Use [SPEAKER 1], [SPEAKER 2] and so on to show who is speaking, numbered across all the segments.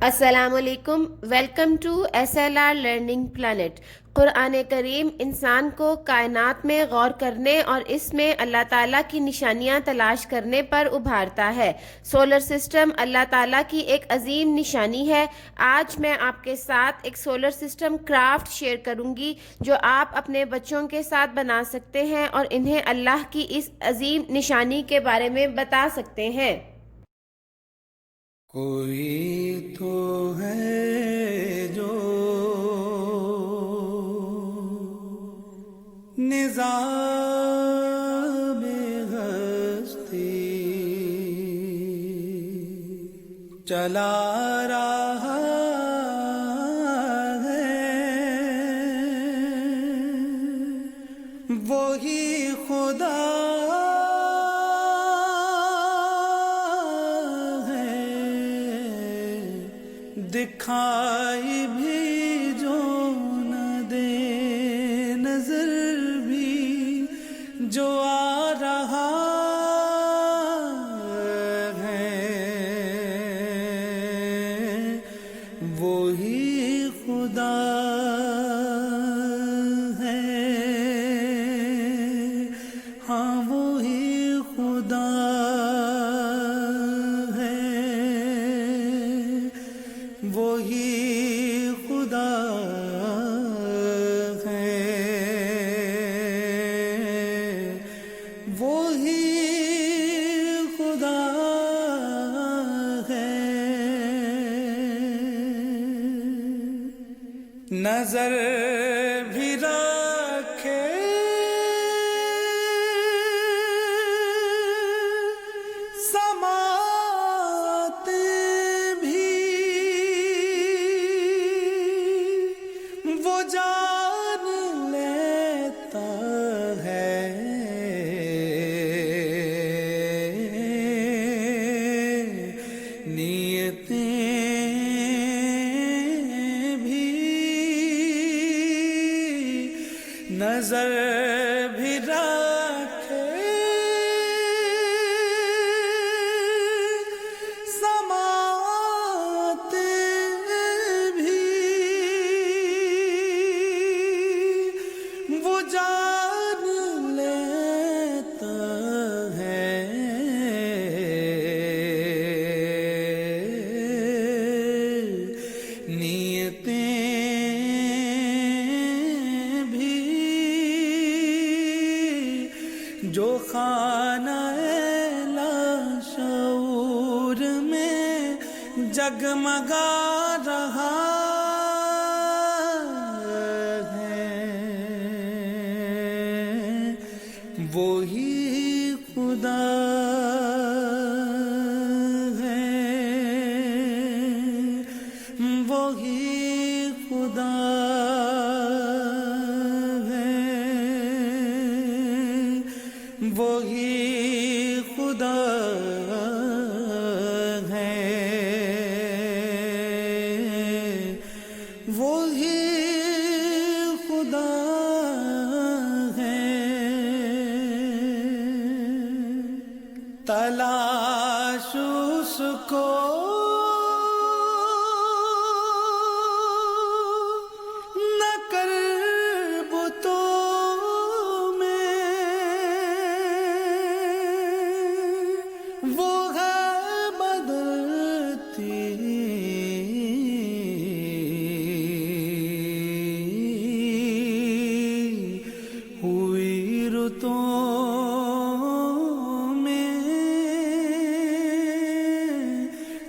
[SPEAKER 1] السلام علیکم، welcome to S L R learning plant. قرآن کریم انسان کو کائنات میں غور کرنے اور اس میں اللہ تعالیٰ کی نشانیاں تلاش کرنے پر ابھارتا ہے۔ سولر سسٹم اللہ تعالیٰ کی ایک عظیم نشانی ہے۔ آج میں آپ کے ساتھ ایک سولر سسٹم کرافٹ شیئر کروں گی جو آپ اپنے بچوں کے ساتھ بنا سکتے ہیں اور انہیں اللہ کی اس عظیم نشانی کے بارے میں بتا سکتے ہیں۔
[SPEAKER 2] کوئی تو ہے جو نظام ہستی چلا رہا ہے، وہی خدا دکھائی بھی جو نہ دے، نظر بھی جو آ رہا ہے، وہی خدا ہے، ہاں وہی خدا وہی خدا ہے، وہی خدا ہے۔ نظر بھی رکھے وہ جان لیتا ہے، نیتیں بھی نظر بھی رکھے، وہ جان لیتا ہے، نیتیں بھی جو خانہ لاشعور میں جگمگا رہا وہی خدا ہے، وہی خدا ہے، وہی خدا ہے، وہی خدا تلاش اس کو نہ کر بتوں میں، وہ ہے بدلتی ہوئی رتوں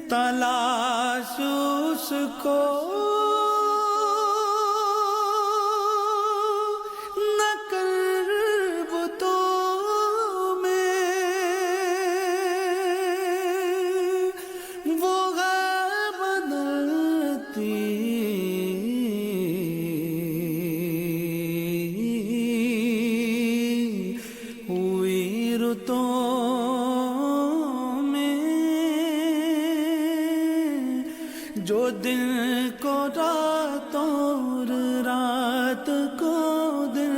[SPEAKER 2] تلاش اس کو نہ کر بتوں میں، وہ ہے بدلتی ہوئی رتوں جو دن کو رات اور رات کو دن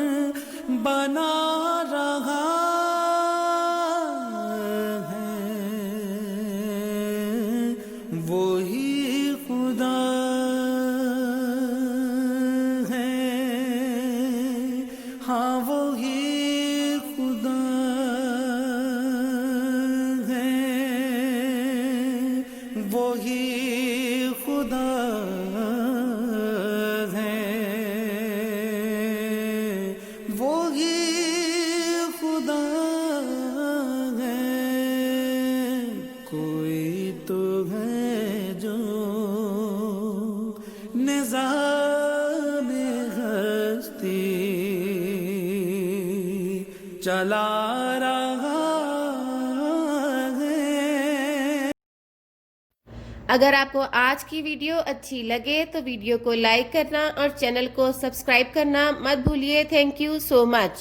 [SPEAKER 2] بنا رہا ہے، وہی خدا ہے ہاں وہی خدا ہے وہی خدا ہے وہی خدا ہے کوئی تو ہے جو نظام ہستی چلا رہا ہے۔
[SPEAKER 1] اگر آپ کو آج کی ویڈیو اچھی لگے تو ویڈیو کو لائک کرنا اور چینل کو سبسکرائب کرنا مت بھولیے۔ Thank you so much.